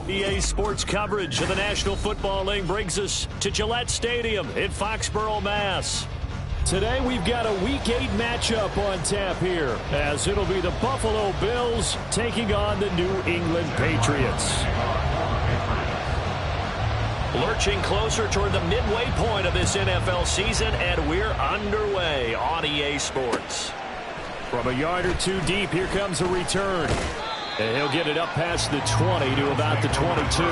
EA Sports coverage of the National Football League brings us to Gillette Stadium in Foxborough, Mass. Today we've got a Week 8 matchup on tap here, as it'll be the Buffalo Bills taking on the New England Patriots. Lurching closer toward the midway point of this NFL season, and we're underway on EA Sports. From a yard or two deep, here comes a return. And he'll get it up past the 20 to about the 22.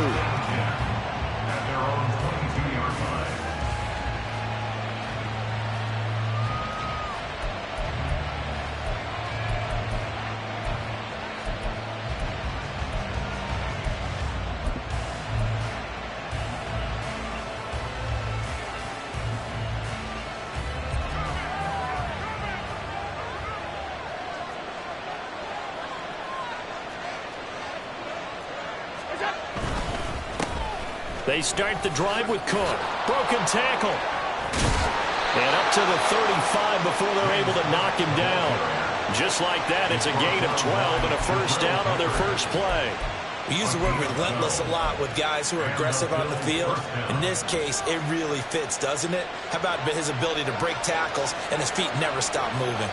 They start the drive with Cook. Broken tackle. And up to the 35 before they're able to knock him down. Just like that, it's a gain of 12 and a first down on their first play. We use the word relentless a lot with guys who are aggressive on the field. In this case, it really fits, doesn't it? How about his ability to break tackles and his feet never stop moving?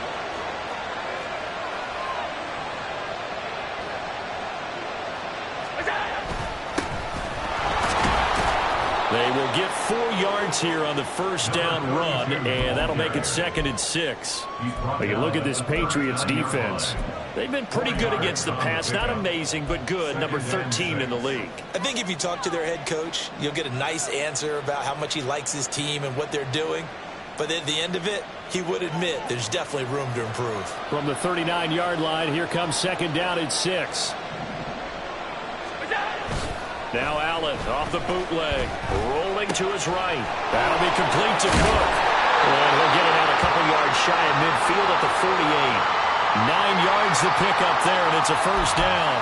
They will get 4 yards here on the first down run, and that'll make it 2nd and 6. You look at this Patriots defense. They've been pretty good against the pass. Not amazing, but good. Number 13 in the league. I think if you talk to their head coach, you'll get a nice answer about how much he likes his team and what they're doing. But at the end of it, he would admit there's definitely room to improve. From the 39-yard line, here comes 2nd down and 6. Now Allen off the bootleg, rolling to his right. That'll be complete to Cook. And he'll get it out a couple yards shy of midfield at the 48. 9 yards to pick up there, and it's a first down.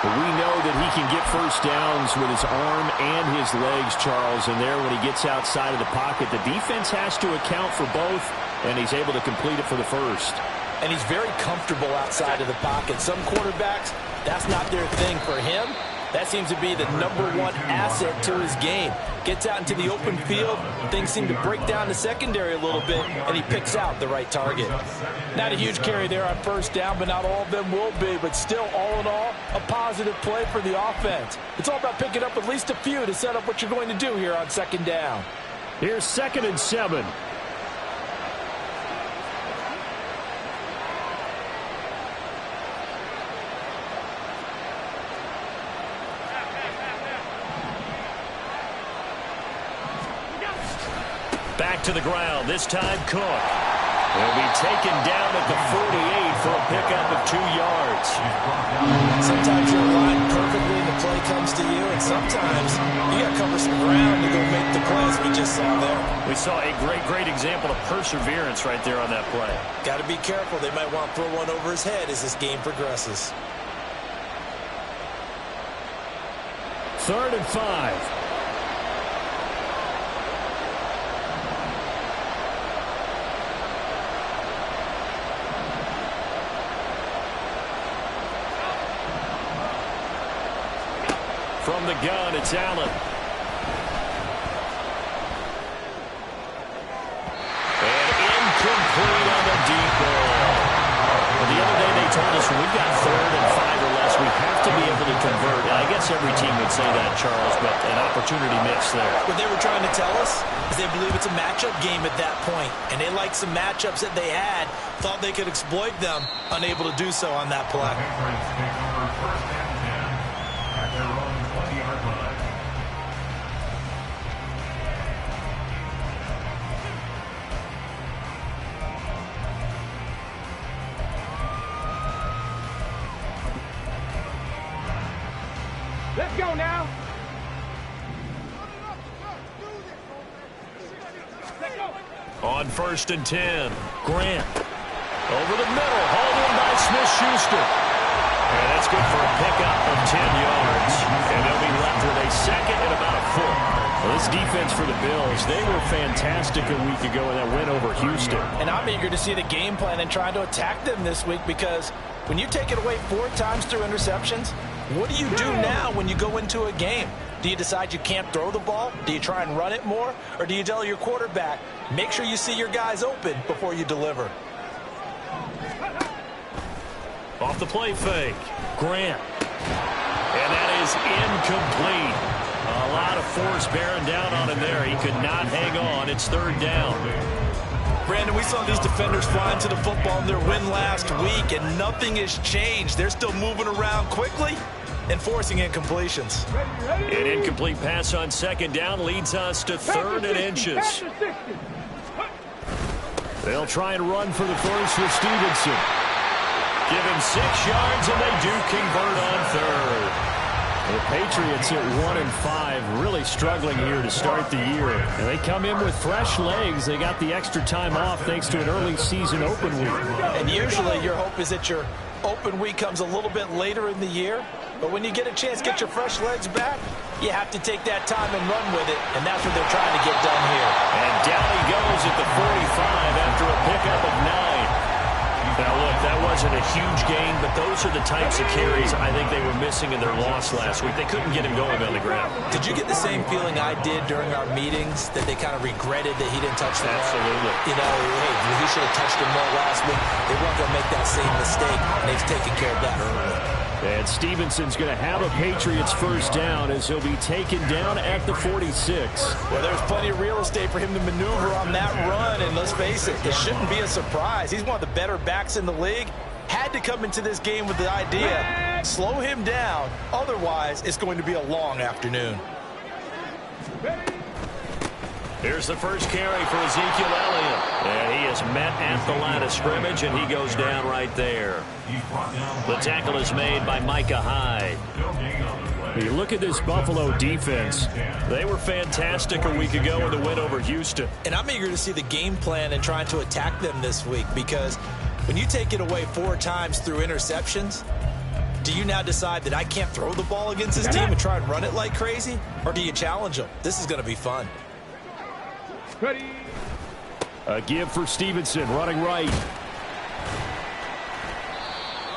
But we know that he can get first downs with his arm and his legs, Charles. And there, when he gets outside of the pocket, the defense has to account for both, and he's able to complete it for the first. And he's very comfortable outside of the pocket. Some quarterbacks, that's not their thing. For him, that seems to be the #1 asset to his game. Gets out into the open field, things seem to break down the secondary a little bit, and he picks out the right target. Not a huge carry there on first down, but not all of them will be. But still, all in all, a positive play for the offense. It's all about picking up at least a few to set up what you're going to do here on 2nd down. Here's 2nd and 7. Back to the ground, this time Cook. He'll be taken down at the 48 for a pickup of 2 yards. Sometimes you're aligned perfectly and the play comes to you, and sometimes you got to cover some ground to go make the plays we just saw there. We saw a great example of perseverance right there on that play. Got to be careful. They might want to throw one over his head as this game progresses. 3rd and 5. From the gun, it's Allen. And incomplete on the deep ball. Well, the other day they told us when we've got 3rd and 5 or less, we have to be able to convert. And I guess every team would say that, Charles, but an opportunity missed there. What they were trying to tell us is they believe it's a matchup game at that point, and they like some matchups that they had, thought they could exploit them, unable to do so on that play. Let's go now. On 1st and 10, Grant. Over the middle, hauled in by Smith-Schuster. And that's good for a pickup of 10 yards. And they'll be left with a 2nd and about a foot. Well, this defense for the Bills, they were fantastic a week ago in that win over Houston. And I'm eager to see the game plan and trying to attack them this week, because when you take it away 4 times through interceptions, What do you do now when you go into a game? Do you decide you can't throw the ball? Do you try and run it more? Or do you tell your quarterback, make sure you see your guys open before you deliver? Off the play fake. Grant. And that is incomplete. A lot of force bearing down on him there. He could not hang on. It's third down. Brandon, we saw these defenders fly into the football in their win last week, and nothing has changed. They're still moving around quickly and forcing incompletions. An incomplete pass on second down leads us to third and inches. They'll try and run for the first with Stevenson. Give him 6 yards, and they do convert on third. The Patriots at 1-5, really struggling here to start the year. And they come in with fresh legs. They got the extra time off thanks to an early season open week. And usually your hope is that your open week comes a little bit later in the year. But when you get a chance to get your fresh legs back, you have to take that time and run with it. And that's what they're trying to get done here. And down he goes at the 45 after a pickup of 9. Now, look, that wasn't a huge gain, but those are the types of carries I think they were missing in their loss last week. They couldn't get him going on the ground. Did you get the same feeling I did during our meetings, that they kind of regretted that he didn't touch the ball? Absolutely. You know, hey, he should have touched him more last week. They weren't going to make that same mistake, and they've taken care of that early. And Stevenson's going to have a Patriots first down as he'll be taken down at the 46. Well, there's plenty of real estate for him to maneuver on that run, and let's face it, it shouldn't be a surprise. He's one of the better backs in the league. Had to come into this game with the idea, slow him down, otherwise it's going to be a long afternoon. Here's the first carry for Ezekiel Elliott. And he is met at the line of scrimmage, and he goes down right there. The tackle is made by Micah Hyde. You look at this Buffalo defense. They were fantastic a week ago in the win over Houston. And I'm eager to see the game plan and trying to attack them this week, because when you take it away 4 times through interceptions, do you now decide that I can't throw the ball against this team and try and run it like crazy? Or do you challenge them? This is going to be fun. Ready. A give for Stevenson, running right.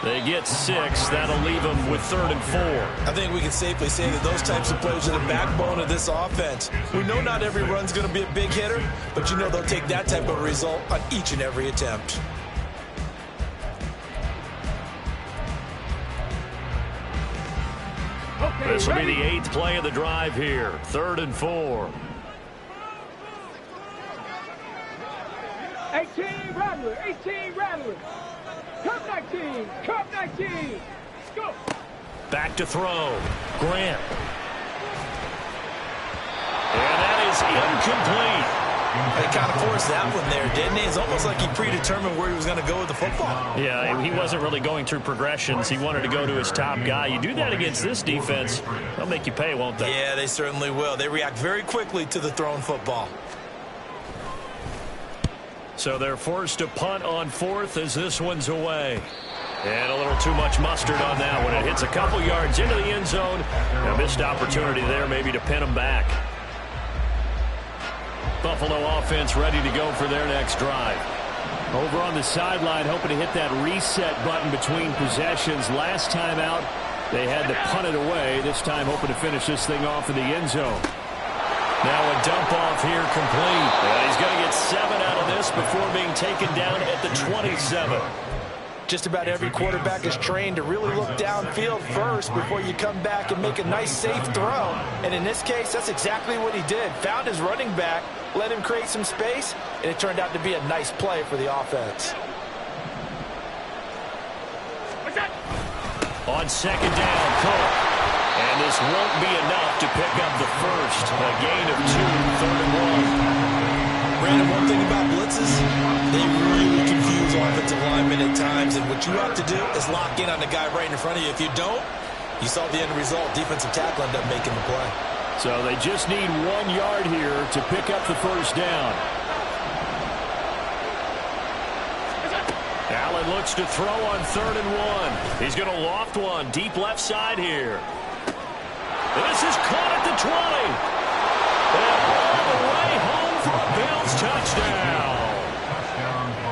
They get 6. That'll leave them with 3rd and 4. I think we can safely say that those types of plays are the backbone of this offense. We know not every run's going to be a big hitter, but you know they'll take that type of result on each and every attempt. Okay, This will be the 8th play of the drive here. 3rd and 4. 18 Rattler, 18 Rattler. Cup 19, Cup 19. Go. Back to throw. Grant. And that is incomplete. They kind of forced that one there, didn't he? It's almost like he predetermined where he was going to go with the football. Yeah, he wasn't really going through progressions. He wanted to go to his top guy. You do that against this defense, they'll make you pay, won't they? Yeah, they certainly will. They react very quickly to the thrown football. So they're forced to punt on 4th as this one's away. And a little too much mustard on that one. It hits a couple yards into the end zone. A missed opportunity there maybe to pin them back. Buffalo offense ready to go for their next drive. Over on the sideline, hoping to hit that reset button between possessions. Last time out, they had to punt it away. This time hoping to finish this thing off in the end zone. Now a dump off here complete. And he's going to get 7 out of this before being taken down at the 27. Just about every quarterback is trained to really look downfield first before you come back and make a nice, safe throw. And in this case, that's exactly what he did. Found his running back, let him create some space, and it turned out to be a nice play for the offense. On second down, Cook. And this won't be enough to pick up the first. A gain of 2, 3rd and 1. Brandon, one thing about blitzes, they really confuse offensive linemen at times, and what you have to do is lock in on the guy right in front of you. If you don't, you saw the end result. Defensive tackle ended up making the play. So they just need 1 yard here to pick up the first down. Allen looks to throw on 3rd and 1. He's going to loft one deep left side here. This is caught at the 20. And all the way home for a Bills touchdown.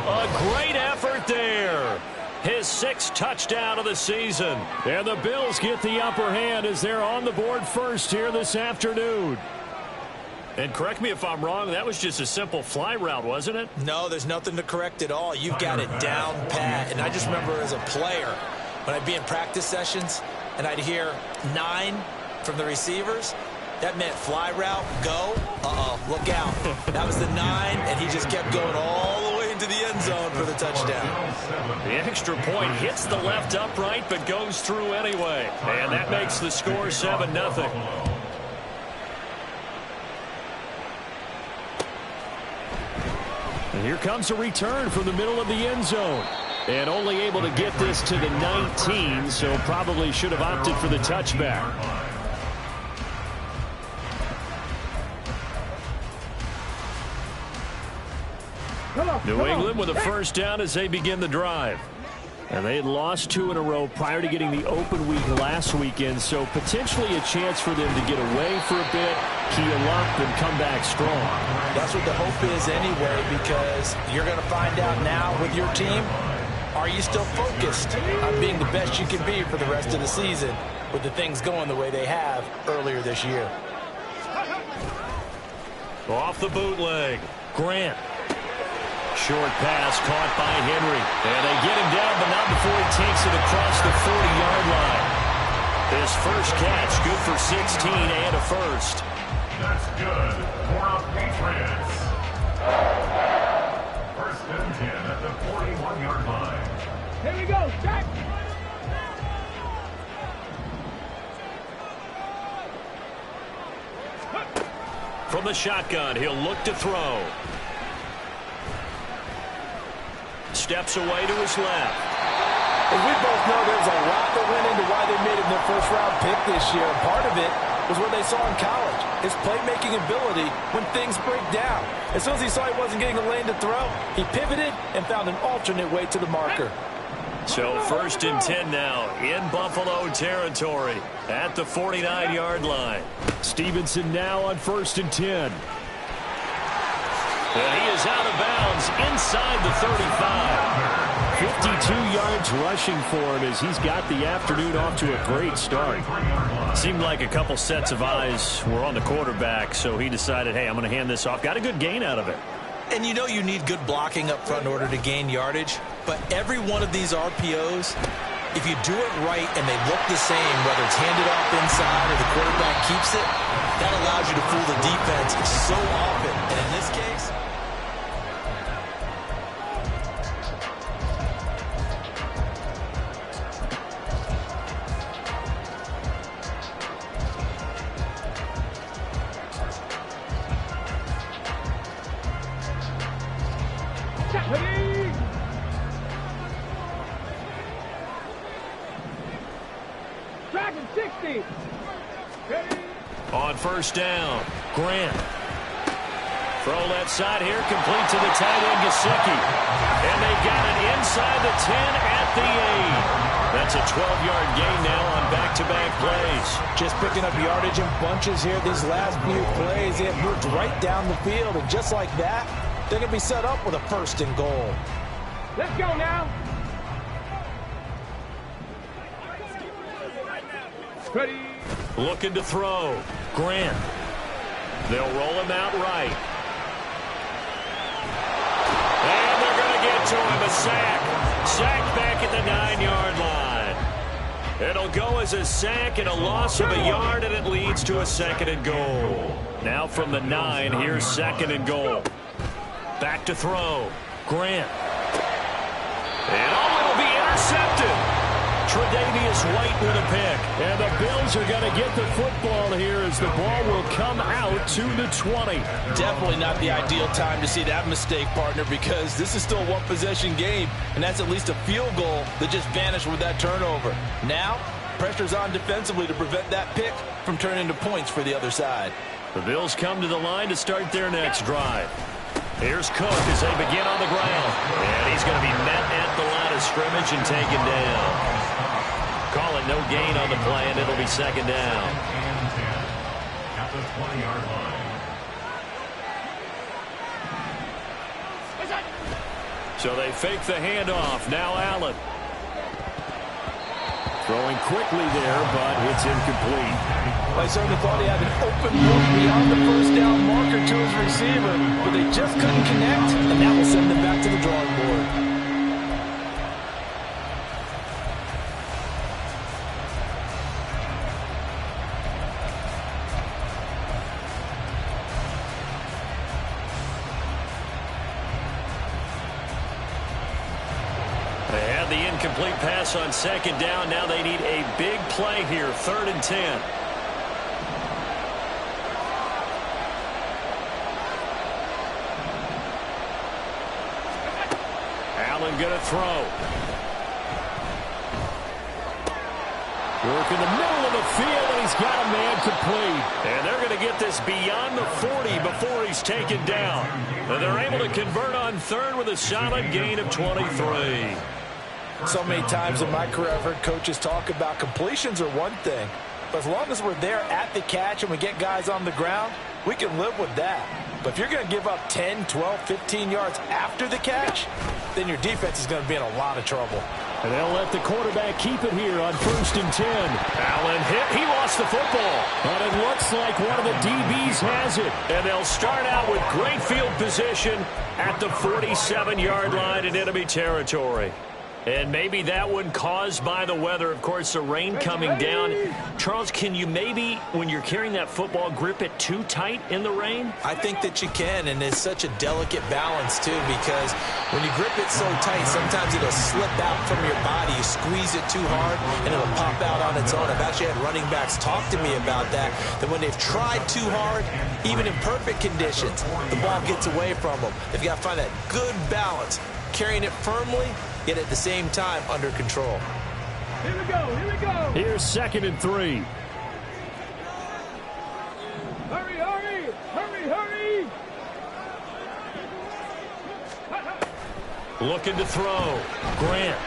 A great effort there. His 6th touchdown of the season. And the Bills get the upper hand as they're on the board first here this afternoon. And correct me if I'm wrong, that was just a simple fly route, wasn't it? No, there's nothing to correct at all. You've got it down pat. And I just remember as a player, when I'd be in practice sessions and I'd hear 9 from the receivers, that meant fly route, go, look out. That was the 9, and he just kept going all the way into the end zone for the touchdown. The extra point hits the left upright, but goes through anyway. And that makes the score 7-0. And here comes a return from the middle of the end zone. And only able to get this to the 19, so probably should have opted for the touchback. New England with a first down as they begin the drive. And they had lost 2 in a row prior to getting the open week last weekend, so potentially a chance for them to get away for a bit, keel up, and come back strong. That's what the hope is anyway, because you're going to find out now with your team, are you still focused on being the best you can be for the rest of the season with the things going the way they have earlier this year? Off the bootleg, Grant. Short pass caught by Henry. And they get him down, but not before he takes it across the 40-yard line. His first catch, good for 16 and a first. That's good for our Patriots. First and 10 at the 41-yard line. Here we go, Jack. From the shotgun, he'll look to throw. Steps away to his left. And we both know there's a lot that went into why they made him their first-round pick this year. And part of it was what they saw in college, his playmaking ability when things break down. As soon as he saw he wasn't getting a lane to throw, he pivoted and found an alternate way to the marker. So first and 10 now in Buffalo territory at the 49-yard line. Stevenson now on first and 10. And he is out of bounds inside the 35. 52 yards rushing for him as he's got the afternoon off to a great start. Seemed like a couple sets of eyes were on the quarterback, so he decided, hey, I'm going to hand this off. Got a good gain out of it. And you know you need good blocking up front in order to gain yardage, but every one of these RPOs, if you do it right and they look the same, whether it's handed off inside or the quarterback keeps it, that allows you to fool the defense so often. And in this case, Ready? Dragon 60. Ready? On first down, Grant. Throw left side here, complete to the tight end, Gesicki. And they got it inside the 10 at the 8. That's a 12-yard gain now on back-to-back plays. Just picking up yardage in bunches here these last few plays. They have moved right down the field, and just like that, they're going to be set up with a first and goal. Let's go now. Ready? Looking to throw. Grant. They'll roll him out right. And they're going to get to him. A sack. Sack back at the 9-yard line. It'll go as a sack and a loss of a yard, and it leads to a second and goal. Now from the 9, here's second and goal. Back to throw. Grant. And it'll be intercepted. Tre'Davious White with a pick. And the Bills are going to get the football here as the ball will come out to the 20. Definitely not the ideal time to see that mistake, partner, because this is still a one-possession game, and that's at least a field goal that just vanished with that turnover. Now, pressure's on defensively to prevent that pick from turning into points for the other side. The Bills come to the line to start their next drive. Here's Cook as they begin on the ground. And he's going to be met at the line of scrimmage and taken down. Call it no gain on the play, and it'll be second down. At the 20-yard line. So they fake the handoff. Now Allen. Throwing quickly there, but it's incomplete. I certainly thought he had an open look beyond the first down marker to his receiver, but they just couldn't connect, and that will send them back to the drawing board. They had the incomplete pass on second down. Now they need a big play here, 3rd and 10. Allen going to throw. Work in the middle of the field, and he's got a man complete. And they're going to get this beyond the 40 before he's taken down. And they're able to convert on 3rd with a solid gain of 23. So many times in my career I've heard coaches talk about completions are one thing, but as long as we're there at the catch and we get guys on the ground, we can live with that. But if you're going to give up 10, 12, 15 yards after the catch, then your defense is going to be in a lot of trouble. And they'll let the quarterback keep it here on 1st and 10. Allen hit. He lost the football. But it looks like one of the DBs has it. And they'll start out with great field position at the 47-yard line in enemy territory. And maybe that one caused by the weather. Of course, the rain coming down. Charles, can you maybe, when you're carrying that football, grip it too tight in the rain? I think that you can, and it's such a delicate balance, too, because when you grip it so tight, sometimes it'll slip out from your body. You squeeze it too hard, and it'll pop out on its own. I've actually had running backs talk to me about that when they've tried too hard, even in perfect conditions, the ball gets away from them. They've got to find that good balance, carrying it firmly, yet at the same time under control. Here we go, here we go. Here's 2nd and 3. Hurry, hurry, hurry, hurry. Looking to throw. Grant.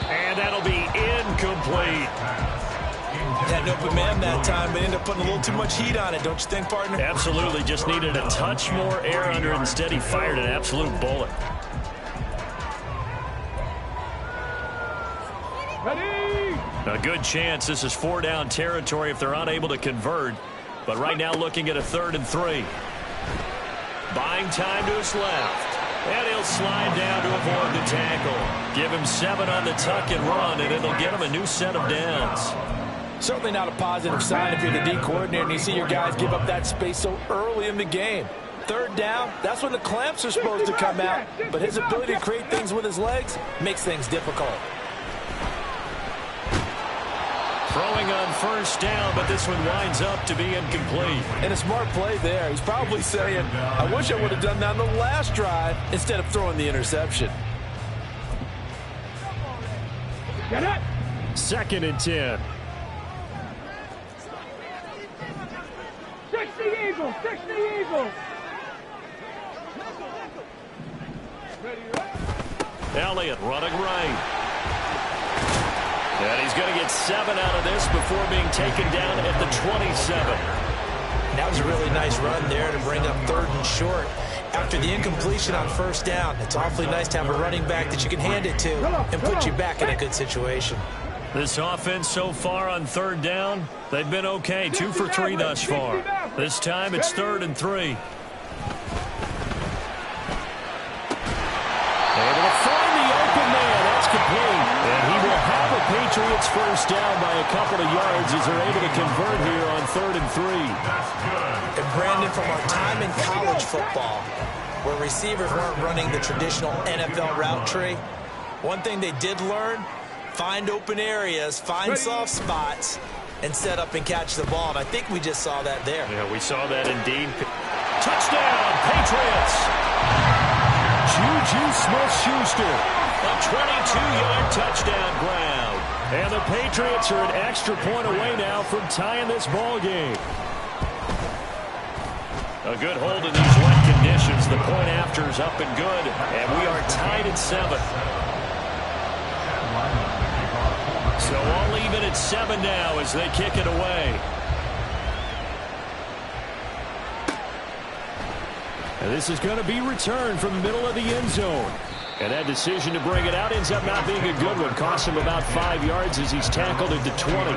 And that'll be incomplete. Had an open man that time, but ended up putting a little too much heat on it, don't you think, partner? Absolutely. Just needed a touch more air under it. Instead, he fired an absolute bullet. Ready? A good chance this is 4-down territory if they're unable to convert. But right now looking at a 3rd and 3. Buying time to his left. And he'll slide down to avoid the tackle. Give him 7 on the tuck and run, and it'll get him a new set of downs. Certainly not a positive sign if you're the D coordinator and you see your guys give up that space so early in the game. 3rd down, that's when the clamps are supposed to come out, but his ability to create things with his legs makes things difficult. Throwing on 1st down, but this one winds up to be incomplete. And a smart play there. He's probably saying, I wish I would have done that on the last drive instead of throwing the interception. Get it. 2nd and 10. 60 Eagles, 60 Eagles. Ready, ready. Elliott running right. And he's going to get 7 out of this before being taken down at the 27. That was a really nice run there to bring up 3rd and short. After the incompletion on 1st down, it's awfully nice to have a running back that you can hand it to and put you back in a good situation. This offense so far on 3rd down, they've been okay. 2 for 3 thus far. This time it's 3rd and 3. Able to find the open man. That's complete. And he will have a Patriots 1st down by a couple of yards as they're able to convert here on 3rd and 3. And Brandon, from our time in college football, where receivers weren't running the traditional NFL route tree, one thing they did learn, find open areas, find soft spots, and set up and catch the ball. And I think we just saw that there. Yeah, we saw that indeed. Touchdown, Patriots! Juju Smith-Schuster, a 22-yard touchdown ground. And the Patriots are an extra point away now from tying this ball game. A good hold in these wet conditions. The point after is up and good, and we are tied at 7. So all even at 7 now as they kick it away. And this is going to be returned from the middle of the end zone. And that decision to bring it out ends up not being a good one. Cost him about 5 yards as he's tackled at the 20.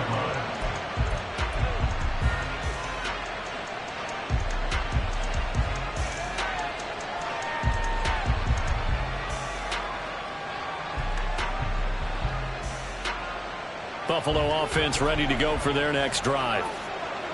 Buffalo offense ready to go for their next drive.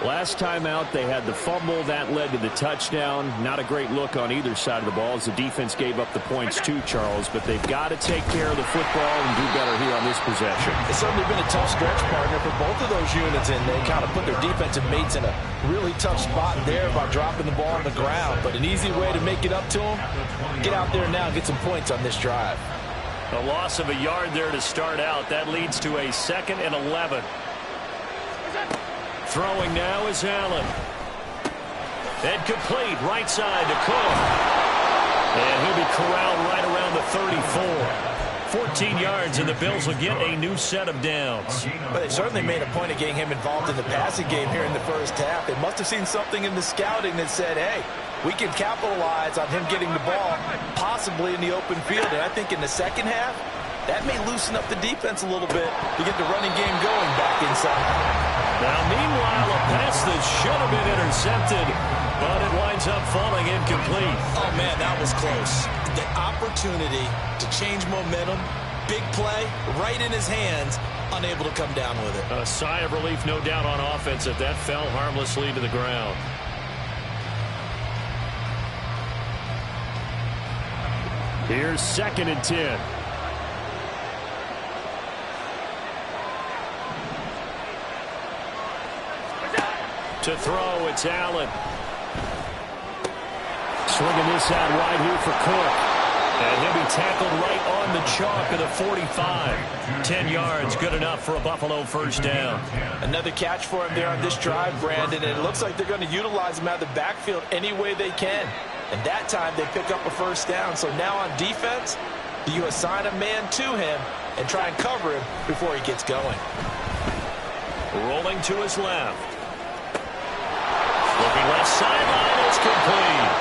Last time out, they had the fumble that led to the touchdown. Not a great look on either side of the ball as the defense gave up the points too, Charles. But they've got to take care of the football and do better here on this possession. It's certainly been a tough stretch, partner, for both of those units, and they kind of put their defensive mates in a really tough spot there by dropping the ball on the ground. But an easy way to make it up to them, get out there now and get some points on this drive. A loss of a yard there to start out. That leads to a 2nd and 11. Throwing now is Allen. And complete, right side to Cook. And he'll be corralled right around the 34. 14 yards, and the Bills will get a new set of downs. But they certainly made a point of getting him involved in the passing game here in the first half. They must have seen something in the scouting that said, hey, we can capitalize on him getting the ball, possibly in the open field. And I think in the second half, that may loosen up the defense a little bit to get the running game going back inside. Now, meanwhile, a pass that should have been intercepted, but it winds up falling incomplete. Oh, man, that was close. The opportunity to change momentum, big play, right in his hands, unable to come down with it. A sigh of relief, no doubt, on offense if that fell harmlessly to the ground. Here's 2nd and 10. To throw, it's Allen. Swinging this out wide here for Cook. And he'll be tackled right on the chalk of the 45. 10 yards, good enough for a Buffalo first down. Another catch for him there on this drive, Brandon, and it looks like they're going to utilize him out of the backfield any way they can. And that time they pick up a first down. So now on defense, you assign a man to him and try and cover him before he gets going. Rolling to his left. Looking left sideline, it's complete.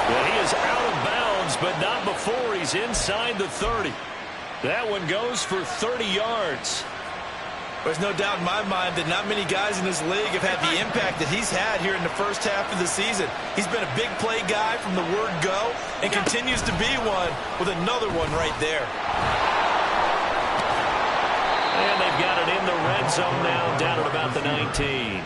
Well, he is out of bounds, but not before he's inside the 30. That one goes for 30 yards. There's no doubt in my mind that not many guys in this league have had the impact that he's had here in the first half of the season. He's been a big play guy from the word go and continues to be one with another one right there. And they've got it in the red zone now, down at about the 19.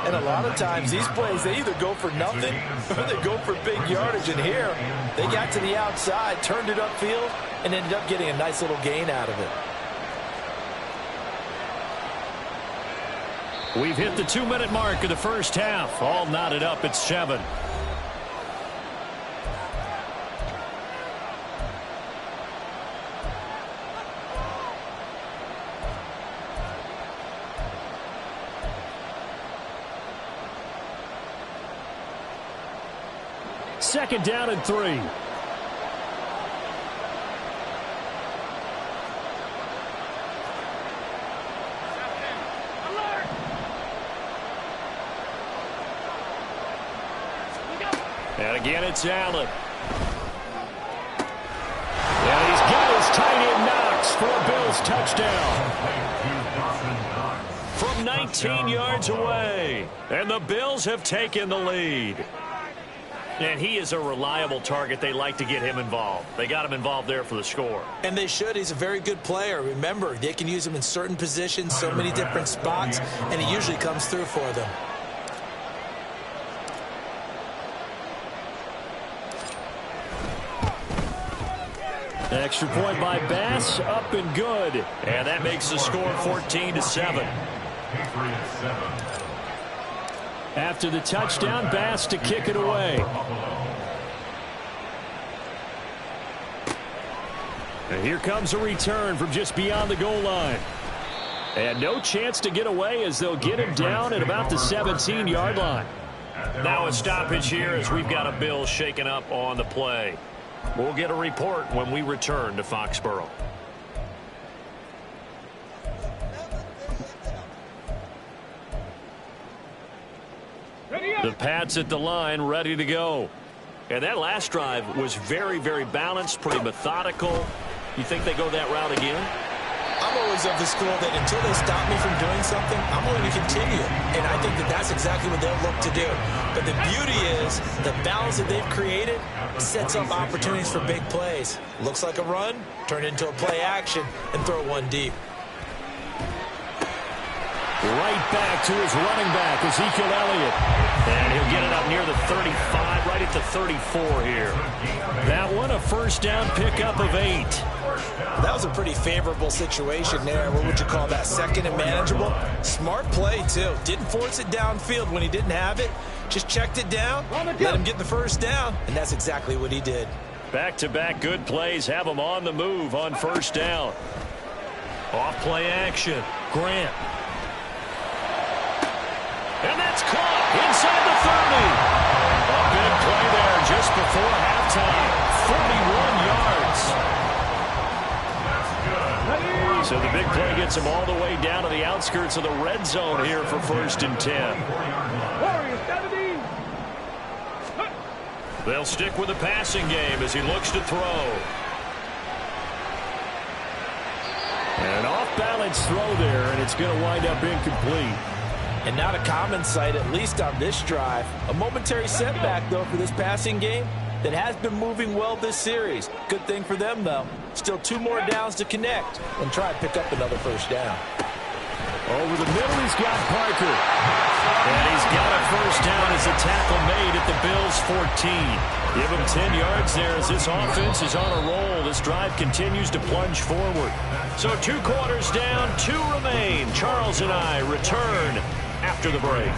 And a lot of times these plays, they either go for nothing or they go for big yardage. And here, they got to the outside, turned it upfield, and ended up getting a nice little gain out of it. We've hit the 2-minute mark of the first half. All knotted up at 7. Second down and 3. And again, it's Allen. And he's got his tight end Knox for a Bills touchdown. From 19 yards away. And the Bills have taken the lead. And he is a reliable target. They like to get him involved. They got him involved there for the score. And they should. He's a very good player. Remember, they can use him in certain positions, so many different spots, and he usually comes through for them. Extra point by Bass, up and good. And that makes the score 14-7. After the touchdown, Bass to kick it away. And here comes a return from just beyond the goal line. And no chance to get away as they'll get him down at about the 17-yard line. Now a stoppage here as we've got a Bill shaken up on the play. We'll get a report when we return to Foxborough. The Pats at the line, ready to go. And that last drive was very, very balanced, pretty methodical. You think they go that route again? I'm always of the school that until they stop me from doing something, I'm going to continue. And I think that that's exactly what they'll look to do. But the beauty is the balance that they've created sets up opportunities for big plays. Looks like a run, turn it into a play action, and throw one deep. Right back to his running back, Ezekiel Elliott. And he'll get it up near the 35, right at the 34 here. That one, a first down pickup of 8. That was a pretty favorable situation there. What would you call that? Second and manageable? Smart play, too. Didn't force it downfield when he didn't have it. Just checked it down, let him get the first down, and that's exactly what he did. Back-to-back good plays have him on the move on first down. Off play action. Grant. And that's caught inside the 30. A big play there just before halftime. 41 yards. So the big play gets him all the way down to the outskirts of the red zone here for 1st and 10. They'll stick with the passing game as he looks to throw. An off-balance throw there, and it's going to wind up incomplete. And not a common sight, at least on this drive. A momentary setback, though, for this passing game that has been moving well this series. Good thing for them, though. Still 2 more downs to connect and try and pick up another first down. Over the middle, he's got Parker. And he's got a first down as a tackle made at the Bills' 14. Give him 10 yards there as this offense is on a roll. This drive continues to plunge forward. So 2 quarters down, 2 remain. Charles and I return after the break.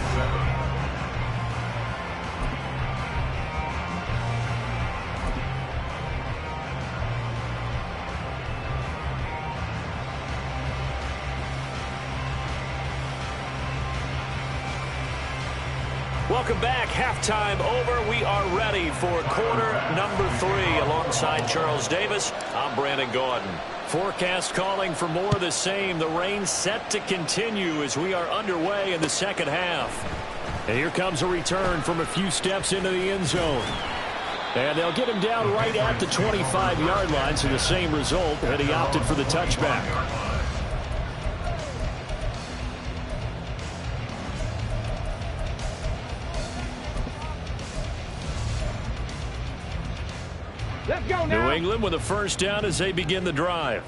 Welcome back. Halftime over. We are ready for quarter number 3 alongside Charles Davis. I'm Brandon Gordon. Forecast calling for more of the same. The rain set to continue as we are underway in the second half. And here comes a return from a few steps into the end zone. And they'll get him down right at the 25-yard line, so the same result, and he opted for the touchback. Let's go now. New England with a first down as they begin the drive.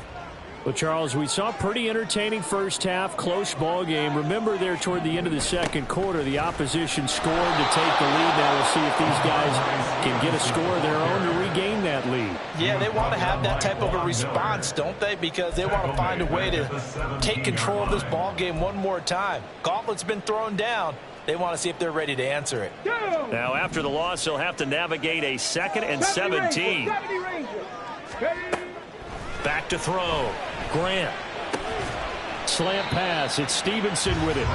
Well, Charles, we saw a pretty entertaining first half, close ball game. Remember there toward the end of the second quarter, the opposition scored to take the lead. Now we'll see if these guys can get a score of their own to regain that lead. Yeah, they want to have that type of a response, don't they? Because they want to find a way to take control of this ball game one more time. Gauntlet's been thrown down. They want to see if they're ready to answer it. Now, after the loss, they'll have to navigate a 2nd and 17. Back to throw. Grant. Slant pass. It's Stevenson with it.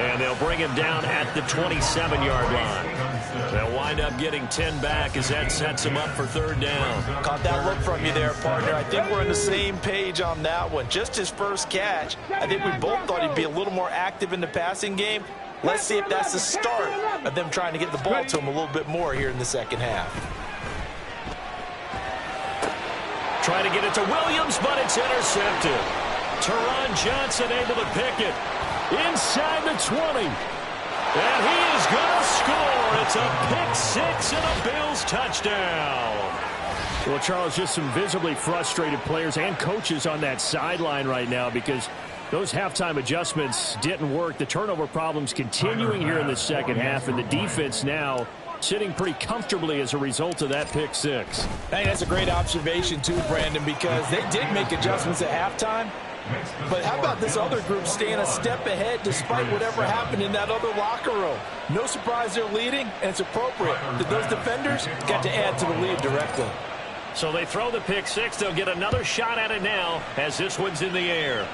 And they'll bring him down at the 27-yard line. They'll wind up getting 10 back as that sets him up for 3rd down. Caught that look from you there, partner. I think we're on the same page on that one. Just his first catch. I think we both thought he'd be a little more active in the passing game. Let's see if that's the start of them trying to get the ball to him a little bit more here in the second half. Trying to get it to Williams, but it's intercepted. Teron Johnson able to pick it inside the 20. And he is going to score. It's a pick 6 and a Bills touchdown. Well, Charles, just some visibly frustrated players and coaches on that sideline right now because those halftime adjustments didn't work. The turnover problems continuing here in the second half, and the defense now sitting pretty comfortably as a result of that pick 6. I think that's a great observation too, Brandon, because they did make adjustments at halftime. But how about this other group staying a step ahead despite whatever happened in that other locker room? No surprise they're leading, and it's appropriate that those defenders got to add to the lead directly. So they throw the pick 6. They'll get another shot at it now as this one's in the air.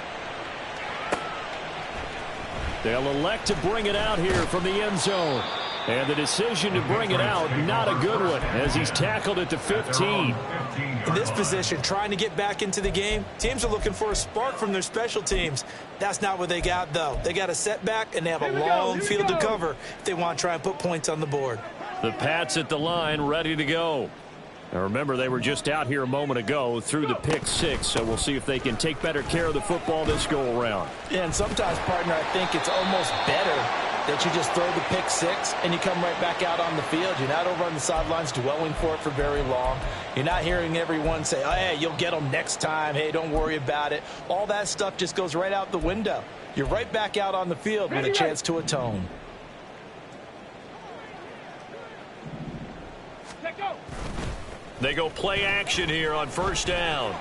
They'll elect to bring it out here from the end zone. And the decision to bring it out, not a good one, as he's tackled at the 15. In this position, trying to get back into the game, teams are looking for a spark from their special teams. That's not what they got, though. They got a setback, and they have a long field to cover if they want to try and put points on the board. The Pats at the line, ready to go. Now remember, they were just out here a moment ago through the pick six, so we'll see if they can take better care of the football this go-around. Yeah, and sometimes, partner, I think it's almost better that you just throw the pick six and you come right back out on the field. You're not over on the sidelines dwelling for it for very long. You're not hearing everyone say, oh, hey, you'll get them next time. Hey, don't worry about it. All that stuff just goes right out the window. You're right back out on the field with a chance to atone. They go play action here on first down.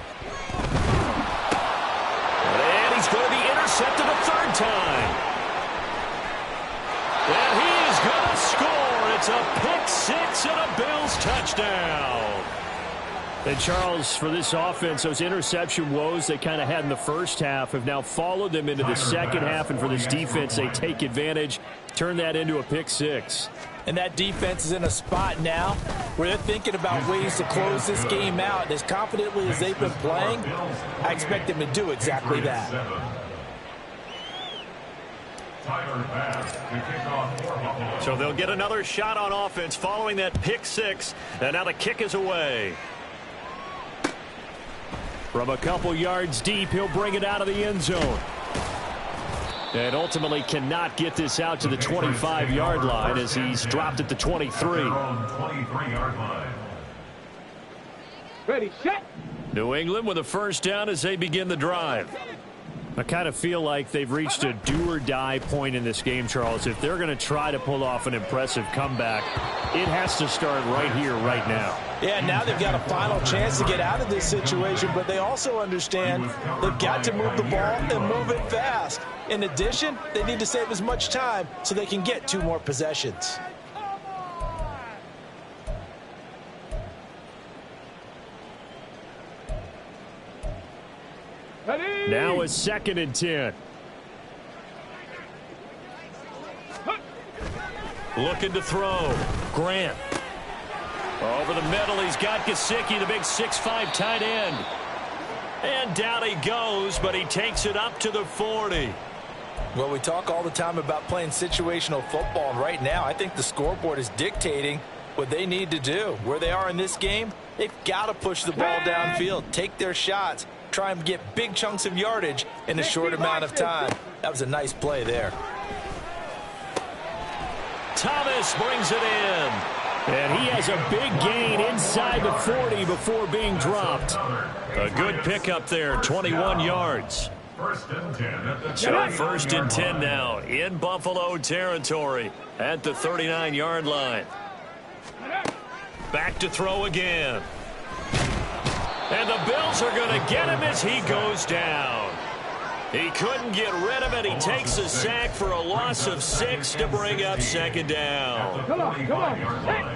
And he's going to be intercepted a third time. And he is going to score. It's a pick six and a Bills touchdown. And Charles, for this offense, those interception woes they kind of had in the first half have now followed them into the second half. And for this defense, they take advantage, turn that into a pick six. And that defense is in a spot now where they're thinking about ways to close this game out. As confidently as they've been playing, I expect them to do exactly that. So they'll get another shot on offense following that pick six. And now the kick is away. From a couple yards deep, he'll bring it out of the end zone. And ultimately cannot get this out to the 25-yard line as he's dropped at the 23. Ready, set. New England with a first down as they begin the drive. I kind of feel like they've reached a do-or-die point in this game, Charles. If they're going to try to pull off an impressive comeback, it has to start right here, right now. Yeah, now they've got a final chance to get out of this situation, but they also understand they've got to move the ball and move it fast. In addition, they need to save as much time so they can get 2 more possessions. Ready. Now a 2nd and 10. Looking to throw. Grant. Over the middle, he's got Gesicki, the big 6'5" tight end. And down he goes, but he takes it up to the 40. Well, we talk all the time about playing situational football, and right now I think the scoreboard is dictating what they need to do. Where they are in this game, they've got to push the ball downfield, take their shots, try and get big chunks of yardage in a short amount of time. That was a nice play there. Thomas brings it in. And he has a big gain inside the 40 before being dropped. A good pickup there, 21 yards. So first and 10 now in Buffalo territory at the 39-yard line. Back to throw again. And the Bills are going to get him as he goes down. He couldn't get rid of it. He takes a sack for a loss of 6 to bring up 2nd down. Come on, come on. Hey.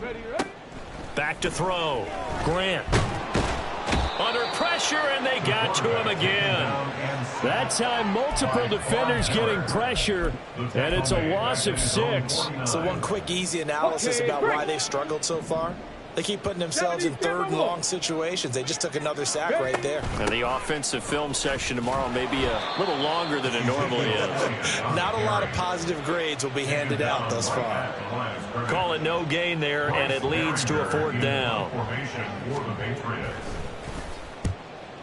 Ready, ready. Back to throw. Grant. Under pressure, and they got to him again. That time, multiple defenders getting pressure, and it's a loss of 6. So one quick, easy analysis about why they've struggled so far. They keep putting themselves in 3rd and long situations. They just took another sack right there. And the offensive film session tomorrow may be a little longer than it normally is. Not a lot of positive grades will be handed out thus far. Call it no gain there, and it leads to a 4th down.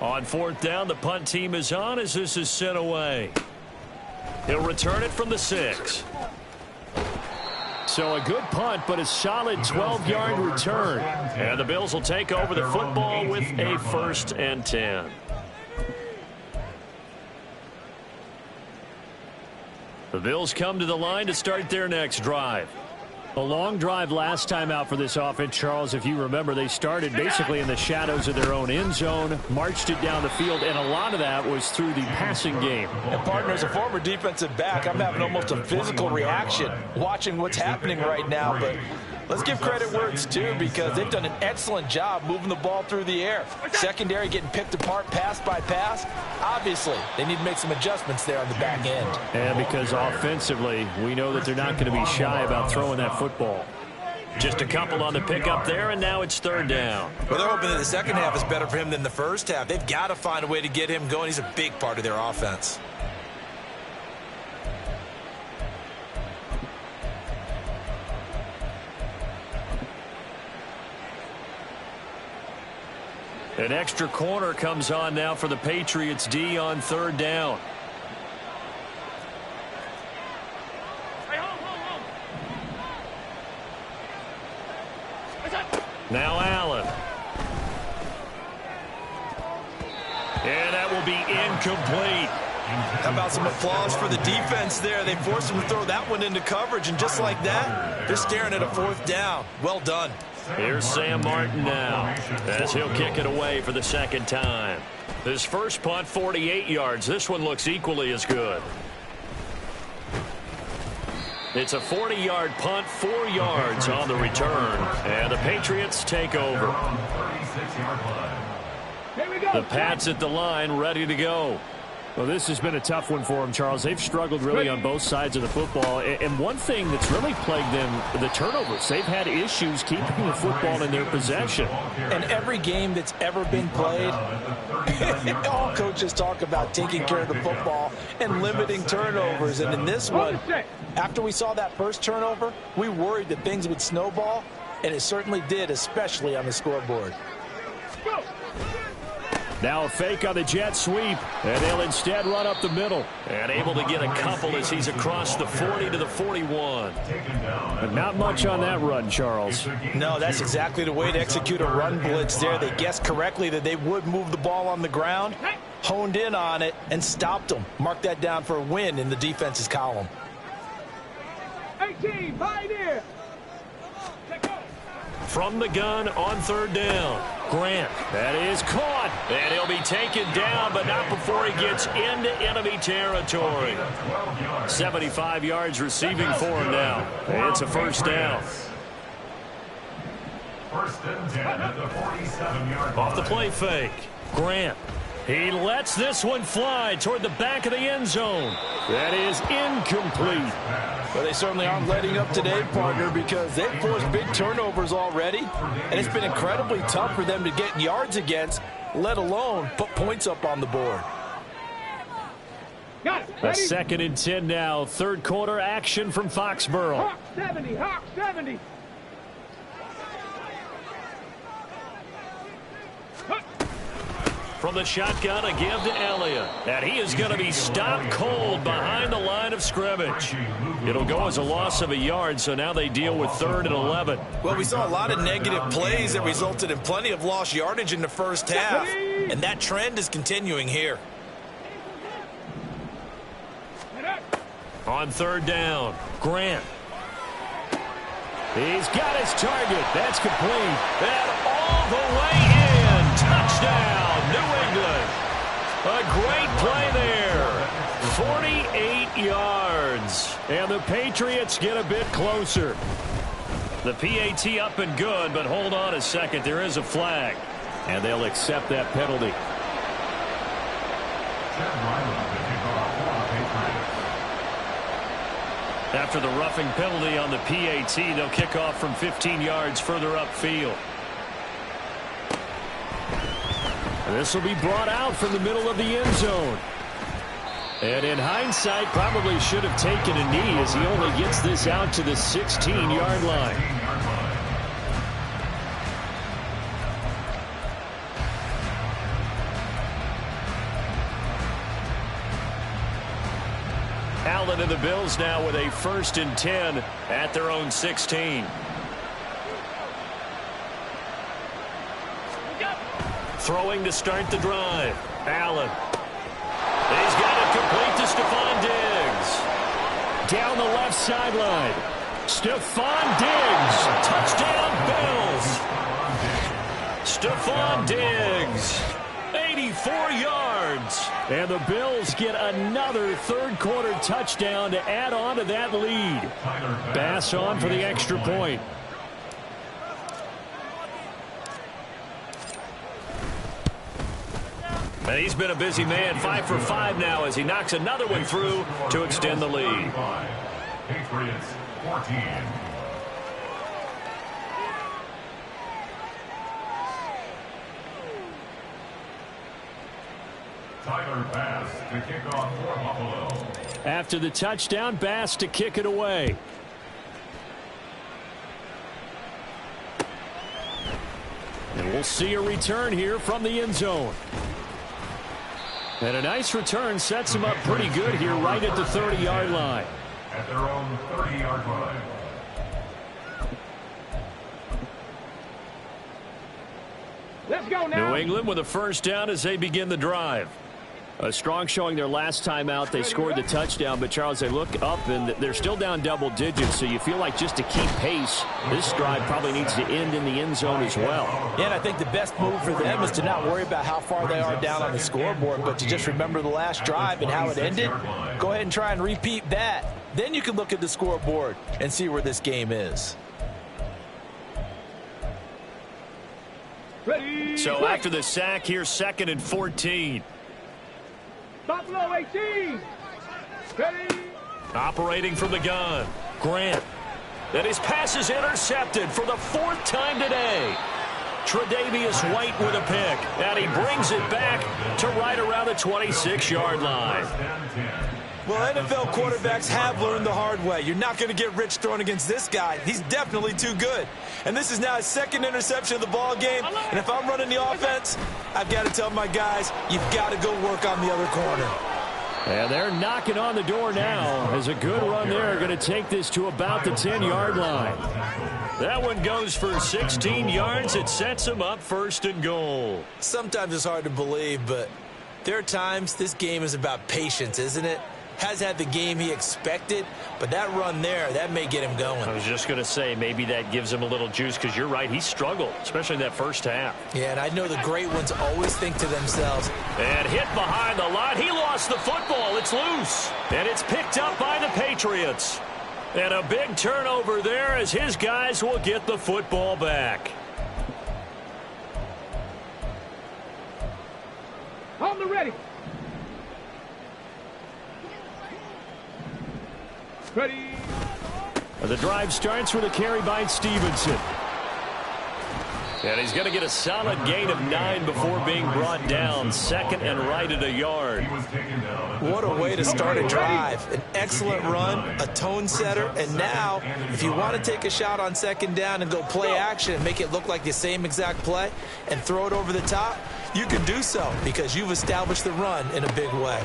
On 4th down, the punt team is on as this is sent away. He'll return it from the 6. So a good punt, but a solid 12-yard return. And the Bills will take over the football with a 1st and 10. The Bills come to the line to start their next drive. A long drive last time out for this offense, Charles. If you remember, they started basically in the shadows of their own end zone, marched it down the field, and a lot of that was through the passing game. And, partner, as a former defensive back, I'm having almost a physical reaction watching what's happening right now. But let's give credit where it's due because they've done an excellent job moving the ball through the air. Secondary getting picked apart pass by pass. Obviously, they need to make some adjustments there on the back end. And because offensively, we know that they're not going to be shy about throwing that football. Just a couple on the pickup there, and now it's 3rd down. Well, they're hoping that the second half is better for him than the first half. They've got to find a way to get him going. He's a big part of their offense. An extra corner comes on now for the Patriots D on third down. Now Allen. And that will be incomplete. How about some applause for the defense there? They forced him to throw that one into coverage, and just like that, they're staring at a fourth down. Well done. Here's Sam Martin now as he'll kick it away for the second time. His first punt, 48 yards. This one looks equally as good. It's a 40-yard punt, 4 yards on the return, and the Patriots take over. The Pats at the line, ready to go. Well, this has been a tough one for them, Charles. They've struggled really on both sides of the football. And one thing that's really plagued them, the turnovers. They've had issues keeping the football in their possession. And every game that's ever been played, all coaches talk about taking care of the football and limiting turnovers. And in this one, after we saw that first turnover, we worried that things would snowball, and it certainly did, especially on the scoreboard. Now a fake on the jet sweep, and they'll instead run up the middle. And able to get a couple as he's across the 40 to the 41. But not much on that run, Charles. No, that's exactly the way to execute a run blitz there. They guessed correctly that they would move the ball on the ground, honed in on it, and stopped them. Mark that down for a win in the defense's column. 18, pioneer. From the gun on third down. Grant, that is caught. And he'll be taken down, but not before he gets into enemy territory. 75 yards receiving for him now. It's a first down. First and 10 at the 47-yard line. Off the play fake. Grant. He lets this one fly toward the back of the end zone. That is incomplete. Well, they certainly aren't letting up today, partner, because they've forced big turnovers already, and it's been incredibly tough for them to get yards against, let alone put points up on the board. A second and 10 now. Third quarter action from Foxborough. Hawk 70, Hawk 70. From the shotgun, a give to Elliott. And he is going to be stopped cold behind the line of scrimmage. It'll go as a loss of a yard, so now they deal with 3rd and 11. Well, we saw a lot of negative plays that resulted in plenty of lost yardage in the first half, and that trend is continuing here. On third down, Grant. He's got his target. That's complete. And all the way in. Touchdown, New England. A great play there. 48 yards. And the Patriots get a bit closer. The PAT up and good, but hold on a second. There is a flag. And they'll accept that penalty. After the roughing penalty on the PAT, they'll kick off from 15 yards further upfield. This will be brought out from the middle of the end zone. And in hindsight, probably should have taken a knee as he only gets this out to the 16-yard line. Allen and the Bills now with a 1st and 10 at their own 16. Throwing to start the drive. Allen. He's got it complete to Stephon Diggs. Down the left sideline. Stephon Diggs. Touchdown, Bills. Stephon Diggs. 84 yards. And the Bills get another third-quarter touchdown to add on to that lead. Bass on for the extra point. And he's been a busy man, 5 for 5 now as he knocks another one through to extend the lead. Patriots 14. Tyler Bass to kick off for Buffalo. After the touchdown, Bass to kick it away. And we'll see a return here from the end zone. And a nice return sets him up pretty good here right at the 30-yard line. At their own 30-yard line. Let's go now. New England with a first down as they begin the drive. A strong showing their last time out. They scored the touchdown, but, Charles, they look up, and they're still down double digits, so you feel like just to keep pace, this drive probably needs to end in the end zone as well. Yeah, and I think the best move for them is to not worry about how far they are down on the scoreboard, but to just remember the last drive and how it ended. Go ahead and try and repeat that. Then you can look at the scoreboard and see where this game is. Ready. So after the sack, here's 2nd and 14. Buffalo 18. Ready. Operating from the gun. Grant. And his pass is intercepted for the 4th time today. Tre'Davious White with a pick. And he brings it back to right around the 26-yard line. Well, NFL quarterbacks have learned the hard way. You're not going to get rich throwing against this guy. He's definitely too good. And this is now his 2nd interception of the ball game. And if I'm running the offense, I've got to tell my guys, you've got to go work on the other corner. And they're knocking on the door now as a good run there. Going to take this to about the 10-yard line. That one goes for 16 yards. It sets them up 1st and goal. Sometimes it's hard to believe, but there are times this game is about patience, isn't it? Has had the game he expected, but that run there, that may get him going. I was just going to say, maybe that gives him a little juice, because you're right, he struggled, especially in that first half. Yeah, and I know the great ones always think to themselves. And hit behind the line. He lost the football. It's loose. And it's picked up by the Patriots. And a big turnover there as his guys will get the football back. On the ready. Ready. The drive starts with a carry by Stevenson. And he's going to get a solid gain of 9 before being brought down. 2nd and right at a yard. What a way to start a drive. An excellent run, a tone setter, and now if you want to take a shot on 2nd down and go play action and make it look like the same exact play and throw it over the top, you can do so because you've established the run in a big way.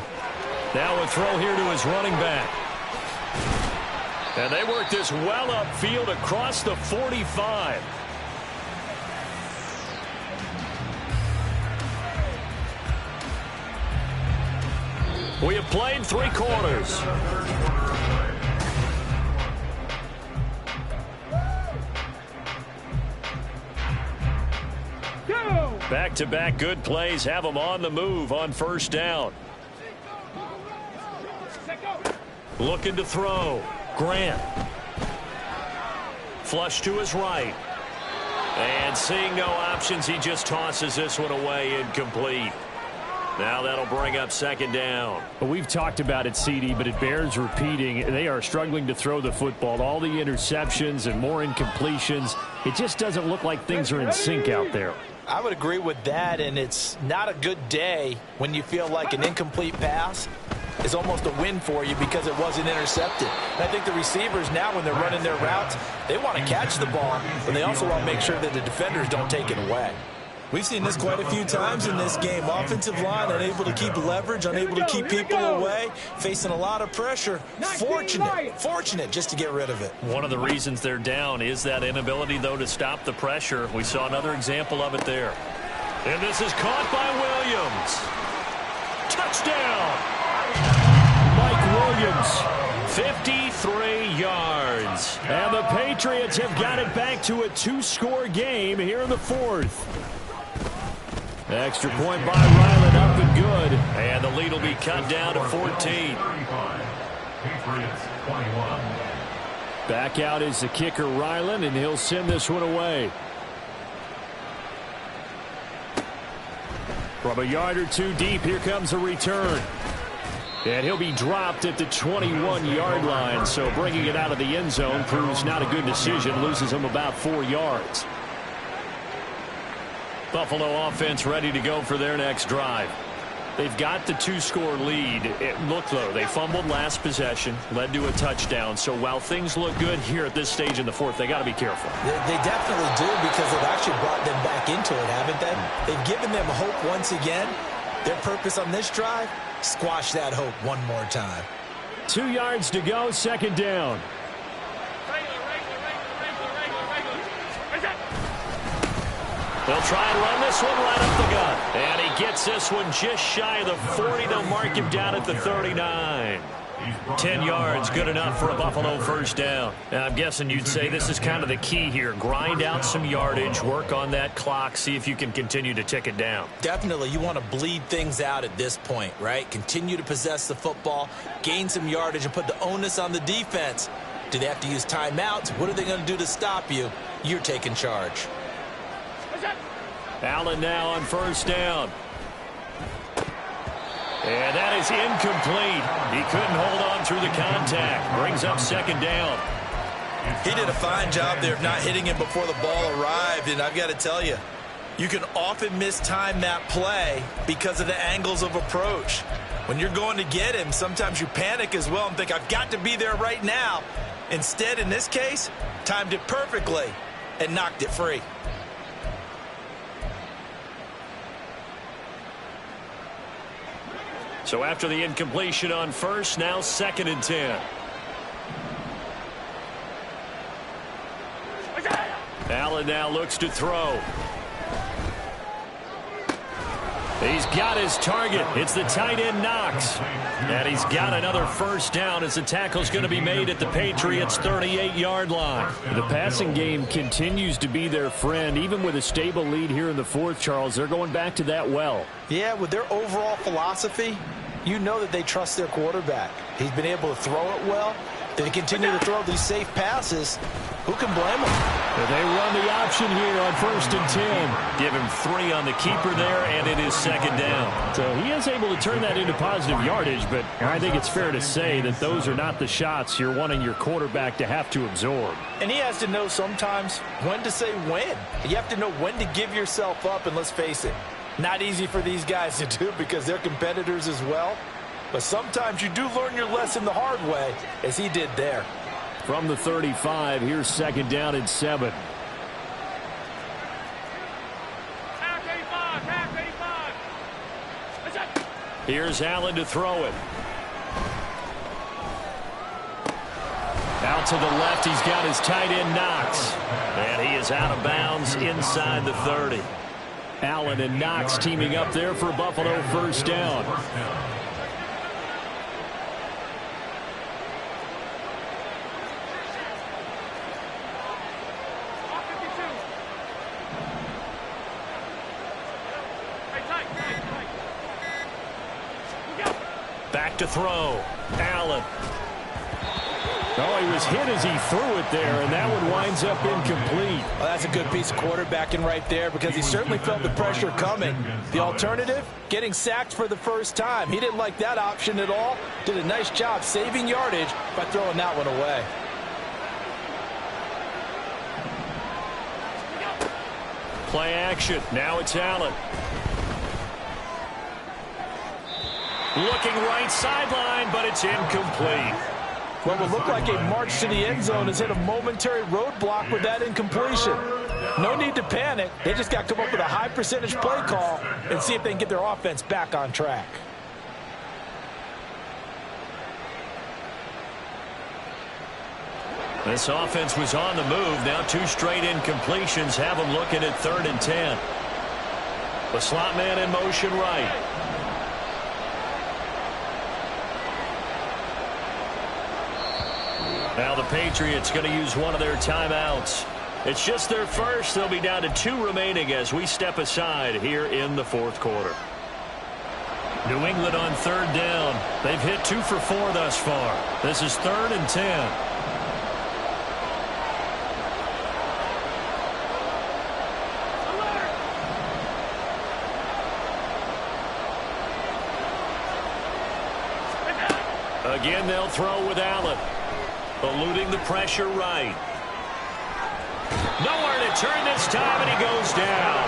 Now a throw here to his running back. And they work this well upfield across the 45. We have played 3 quarters. Go. Back-to-back good plays have them on the move on 1st down. Let go. Looking to throw. Grant. Flush to his right. And seeing no options, he just tosses this one away, incomplete. Now that'll bring up 2nd down. Well, we've talked about it, CD, but it bears repeating. They are struggling to throw the football. All the interceptions and more incompletions. It just doesn't look like things are in sync out there. I would agree with that, and it's not a good day when you feel like an incomplete pass is almost a win for you because it wasn't intercepted. And I think the receivers now, when they're running their routes, they want to catch the ball, but they also want to make sure that the defenders don't take it away. We've seen this quite a few times in this game. Offensive line unable to keep leverage, unable to keep people away, facing a lot of pressure. Fortunate just to get rid of it. One of the reasons they're down is that inability, though, to stop the pressure. We saw another example of it there. And this is caught by Williams. Touchdown! Mike Williams, 53 yards. And the Patriots have got it back to a 2-score game here in the 4th. Extra point by Ryland, up and good. And the lead will be cut down to 14. Patriots 21. Back out is the kicker, Ryland, and he'll send this one away. From a yard or 2 deep, here comes a return. And he'll be dropped at the 21-yard line, so bringing it out of the end zone proves not a good decision, loses him about 4 yards. Buffalo offense ready to go for their next drive. They've got the 2-score lead. Look, though, they fumbled last possession, led to a touchdown. So while things look good here at this stage in the fourth, they got to be careful. They definitely do, because they've actually brought them back into it, haven't they? They've given them hope once again. Their purpose on this drive, squash that hope one more time. 2 yards to go, second down. They'll try and run this one right up the gut. And he gets this one just shy of the 40. They'll mark him down at the 39. 10 yards, good enough for a Buffalo first down. And I'm guessing you'd say this is kind of the key here. Grind out some yardage, work on that clock, see if you can continue to tick it down. Definitely, you want to bleed things out at this point, right? Continue to possess the football, gain some yardage, and put the onus on the defense. Do they have to use timeouts? What are they going to do to stop you? You're taking charge. Allen now on first down. And that is incomplete. He couldn't hold on through the contact. Brings up second down. He did a fine job there of not hitting him before the ball arrived, and I've got to tell you, you can often mistime that play because of the angles of approach. When you're going to get him, sometimes you panic as well and think, I've got to be there right now. Instead, in this case, timed it perfectly and knocked it free. So after the incompletion on first, now 2nd and 10. Allen now looks to throw. He's got his target. It's the tight end Knox. And he's got another first down as the tackle's going to be made at the Patriots' 38-yard line. The passing game continues to be their friend. Even with a stable lead here in the fourth, Charles, they're going back to that well. Yeah, with their overall philosophy, you know that they trust their quarterback. He's been able to throw it well. They continue to throw these safe passes. Who can blame them? They run the option here on 1st and 10. Give him 3 on the keeper there, and it is second down. So he is able to turn that into positive yardage, but I think it's fair to say that those are not the shots you're wanting your quarterback to have to absorb. And he has to know sometimes when to say when. You have to know when to give yourself up, and let's face it, not easy for these guys to do because they're competitors as well. But sometimes you do learn your lesson the hard way, as he did there. From the 35, here's second down and 7. Here's Allen to throw it. Out to the left, he's got his tight end Knox. And he is out of bounds inside the 30. Allen and Knox teaming up there for Buffalo first down. Back to throw. Allen. Oh, he was hit as he threw it there, and that one winds up incomplete. Well, that's a good piece of quarterbacking right there because he certainly felt the pressure coming. The alternative, getting sacked for the first time. He didn't like that option at all. Did a nice job saving yardage by throwing that one away. Play action. Now it's Allen. Looking right sideline, but it's incomplete. What will look like a march to the end zone has hit a momentary roadblock with that incompletion. No need to panic. They just got to come up with a high percentage play call and see if they can get their offense back on track. This offense was on the move. Now 2 straight incompletions have them looking at 3rd and 10. The slot man in motion right. Now the Patriots going to use one of their timeouts. It's just their first. They'll be down to 2 remaining as we step aside here in the fourth quarter. New England on 3rd down. They've hit 2 for 4 thus far. This is 3rd and 10. Again, they'll throw with Allen. Eluding the pressure right. Nowhere to turn this time, and he goes down.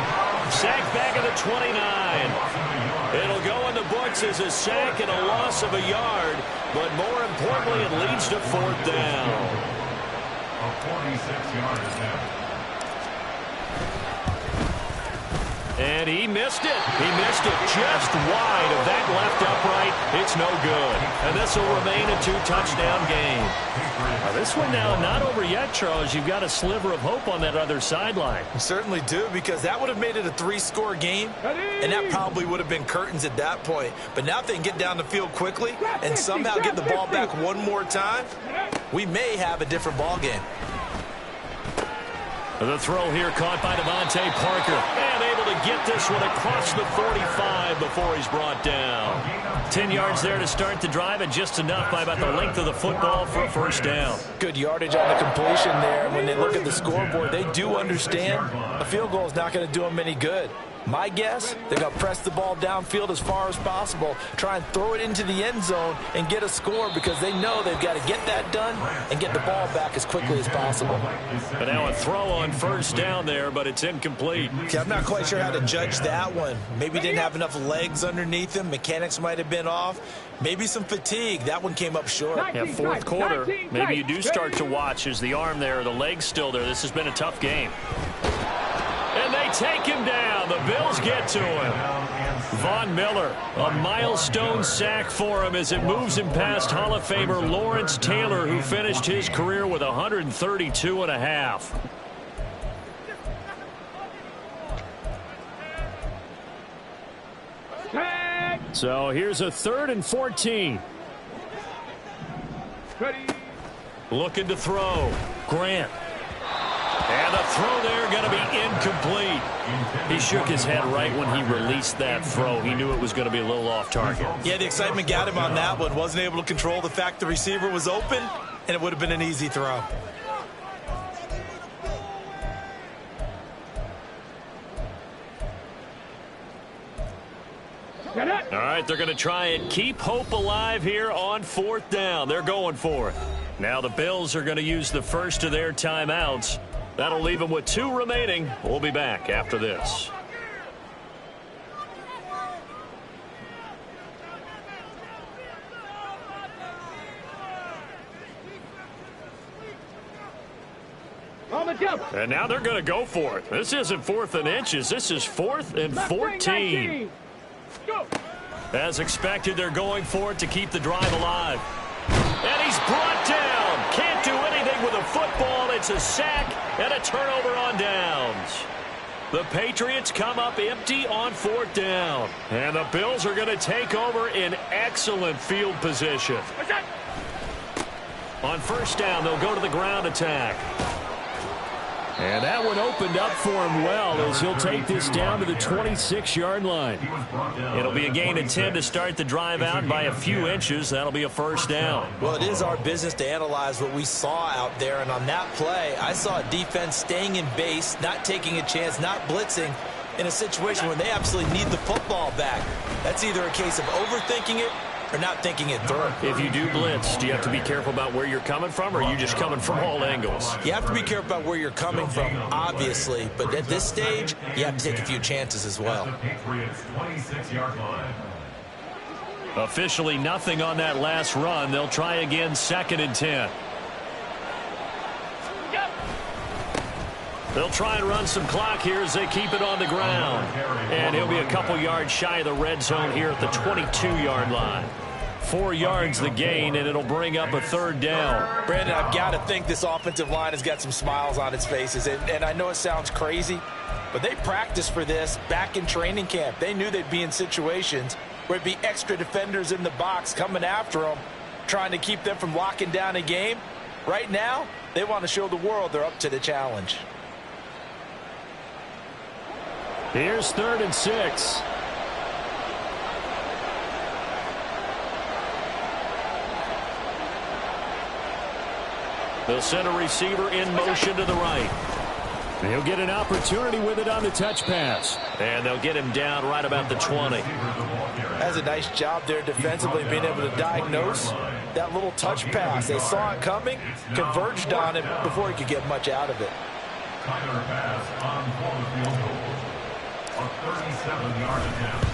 Sacked back at the 29. It'll go in the books as a sack and a loss of a yard, but more importantly, it leads to fourth down. A 46-yard attempt. And he missed it. He missed it just wide of that left upright. It's no good. And this will remain a two-touchdown game. Now, this one now not over yet, Charles. You've got a sliver of hope on that other sideline. You certainly do, because that would have made it a 3-score game, and that probably would have been curtains at that point. But now if they can get down the field quickly and somehow get the ball back one more time, we may have a different ball game. The throw here caught by Devontae Parker. And able to get this one across the 45 before he's brought down. 10 yards there to start the drive, and just enough by about the length of the football for a first down. Good yardage on the completion there. When they look at the scoreboard, they do understand a field goal is not going to do them any good. My guess, they're going to press the ball downfield as far as possible, try and throw it into the end zone and get a score, because they know they've got to get that done and get the ball back as quickly as possible. But now a throw on first down there, but it's incomplete. See, I'm not quite sure how to judge that one. Maybe didn't have enough legs underneath him. Mechanics might have been off. Maybe some fatigue. That one came up short. Yeah, fourth quarter, maybe you do start to watch as the arm there, the leg's still there. This has been a tough game. And they take him down. The Bills get to him. Von Miller, a milestone sack for him as it moves him past Hall of Famer Lawrence Taylor, who finished his career with 132 and a half. So here's a 3rd and 14. Looking to throw. Grant. And the throw there going to be incomplete. He shook his head right when he released that throw. He knew it was going to be a little off target. Yeah, the excitement got him on that one. Wasn't able to control the fact the receiver was open, and it would have been an easy throw. All right, they're going to try and keep hope alive here on 4th down. They're going for it. Now the Bills are going to use the first of their timeouts. That'll leave them with 2 remaining. We'll be back after this. On the jump. And now they're going to go for it. This isn't 4th and inches. This is 4th and 14. Go. As expected, they're going for it to keep the drive alive. And he's brought down. Can't do anything with a football. It's a sack and a turnover on downs. The Patriots come up empty on 4th down. And the Bills are going to take over in excellent field position. On 1st down, they'll go to the ground attack. And that one opened up for him well as he'll take this down to the 26-yard line. It'll be a gain of 10 to start the drive out by a few inches. That'll be a first down. Well, it is our business to analyze what we saw out there, and on that play, I saw a defense staying in base, not taking a chance, not blitzing in a situation where they absolutely need the football back. That's either a case of overthinking it or not thinking it through. If you do blitz, do you have to be careful about where you're coming from, or are you just coming from all angles? You have to be careful about where you're coming from, obviously, but at this stage, you have to take a few chances as well. Patriots 26-yard line. Officially nothing on that last run. They'll try again, 2nd and 10. They'll try and run some clock here as they keep it on the ground. And he'll be a couple yards shy of the red zone here at the 22-yard line. 4 yards the gain, and it'll bring up a 3rd down. Brandon, I've got to think this offensive line has got some smiles on its faces. And I know it sounds crazy, but they practiced for this back in training camp. They knew they'd be in situations where it'd be extra defenders in the box coming after them, trying to keep them from locking down a game. Right now, they want to show the world they're up to the challenge. Here's 3rd and 6. They'll send a receiver in motion to the right. He'll get an opportunity with it on the touch pass. And they'll get him down right about the 20. That's a nice job there defensively, being able to diagnose that little touch pass. They saw it coming, converged on it before he could get much out of it. Tyler pass on for the field goal. A 37-yard attempt.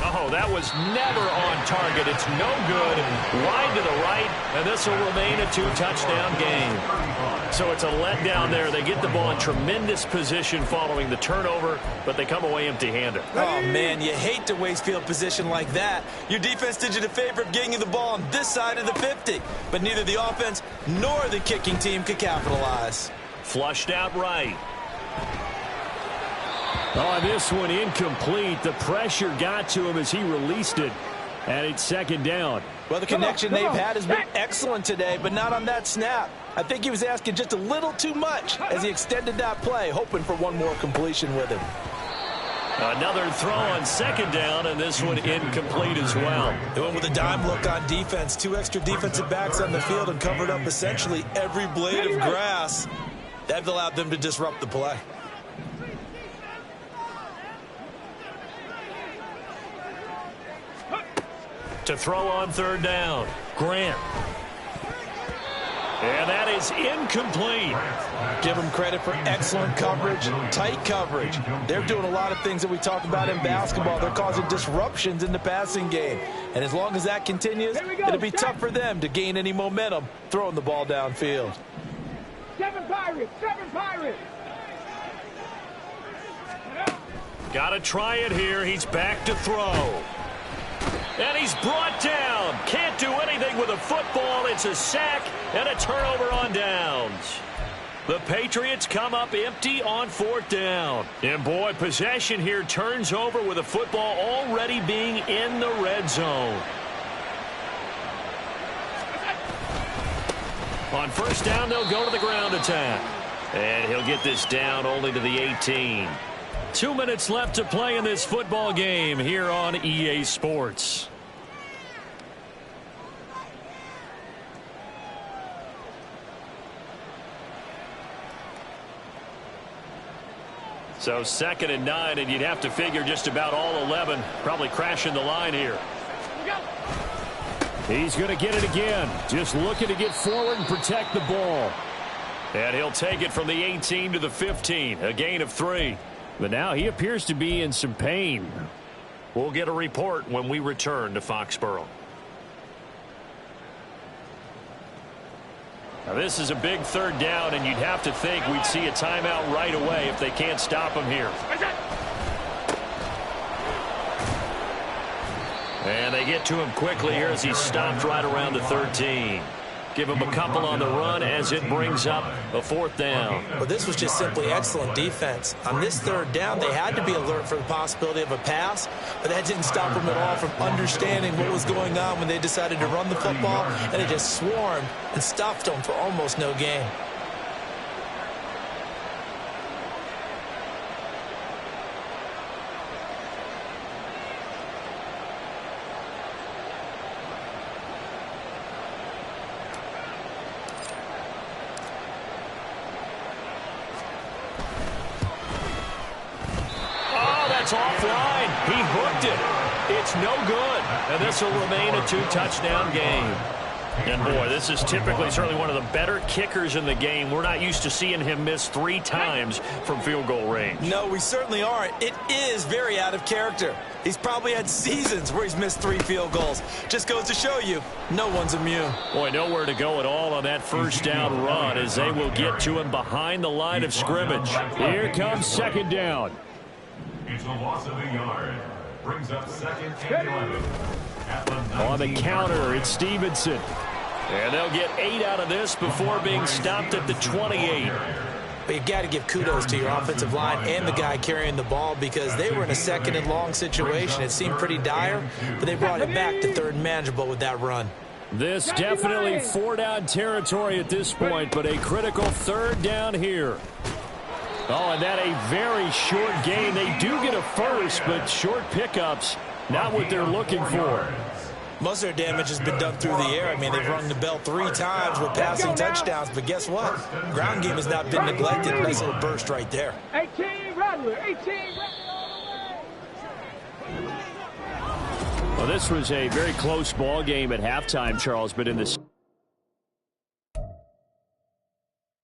Oh, that was never on target. It's no good. Wide to the right, and this will remain a 2-touchdown game. So it's a letdown there. They get the ball in tremendous position following the turnover, but they come away empty-handed. Oh, man, you hate to waste field position like that. Your defense did you the favor of getting you the ball on this side of the 50, but neither the offense nor the kicking team could capitalize. Flushed out right. Oh, this one incomplete. The pressure got to him as he released it, and it's second down. Well, the connection they've had has been excellent today, but not on that snap. I think he was asking just a little too much as he extended that play, hoping for one more completion with him. Another throw on second down, and this one incomplete as well. They went with a dime look on defense. 2 extra defensive backs on the field and covered up essentially every blade of grass. That allowed them to disrupt the play. To throw on third down, Grant. And that is incomplete. Give them credit for excellent coverage, tight coverage. They're doing a lot of things that we talk about in basketball. They're causing disruptions in the passing game. And as long as that continues, it'll be tough for them to gain any momentum throwing the ball downfield. 7 Pirates, 7 Pirates. Got to try it here. He's back to throw. And he's brought down. Can't do anything with a football. It's a sack and a turnover on downs. The Patriots come up empty on fourth down. And boy, possession here turns over with a football already being in the red zone. On first down, they'll go to the ground attack. And he'll get this down only to the 18. 2 minutes left to play in this football game here on EA Sports. So 2nd and 9, and you'd have to figure just about all 11 probably crashing the line here. He's going to get it again. Just looking to get forward and protect the ball. And he'll take it from the 18 to the 15, a gain of 3. But now he appears to be in some pain. We'll get a report when we return to Foxborough. Now this is a big third down, and you'd have to think we'd see a timeout right away if they can't stop him here. And they get to him quickly here as he stopped right around the 13. Give him a couple on the run as it brings up a fourth down. Well, this was just simply excellent defense. On this third down, they had to be alert for the possibility of a pass, but that didn't stop them at all from understanding what was going on when they decided to run the football, and they just swarmed and stuffed them for almost no gain. Offline. He hooked it. It's no good. And this will remain a 2-touchdown game. And boy, this is typically certainly one of the better kickers in the game. We're not used to seeing him miss 3 times from field goal range. No, we certainly aren't. It is very out of character. He's probably had seasons where he's missed 3 field goals. Just goes to show you, no one's immune. Boy, nowhere to go at all on that first down run as they will get to him behind the line of scrimmage. Here comes second down. It's a loss of a yard. Brings up 2nd and 11. On the counter, it's Stevenson. And they'll get 8 out of this before being stopped at the 28. But you've got to give kudos to your offensive line and the guy carrying the ball because they were in a 2nd and long situation. It seemed pretty dire, but they brought it back to 3rd and manageable with that run. This definitely 4-down territory at this point, but a critical 3rd down here. Oh, and that a very short gain. They do get a first, but short pickups, not what they're looking for. Most of their damage has been done through the air. I mean, they've rung the bell 3 times with passing touchdowns, but guess what? Ground game has not been neglected. Nice little burst right there. 18 Rattler, 18 Well, this was a very close ball game at halftime, Charles, but in this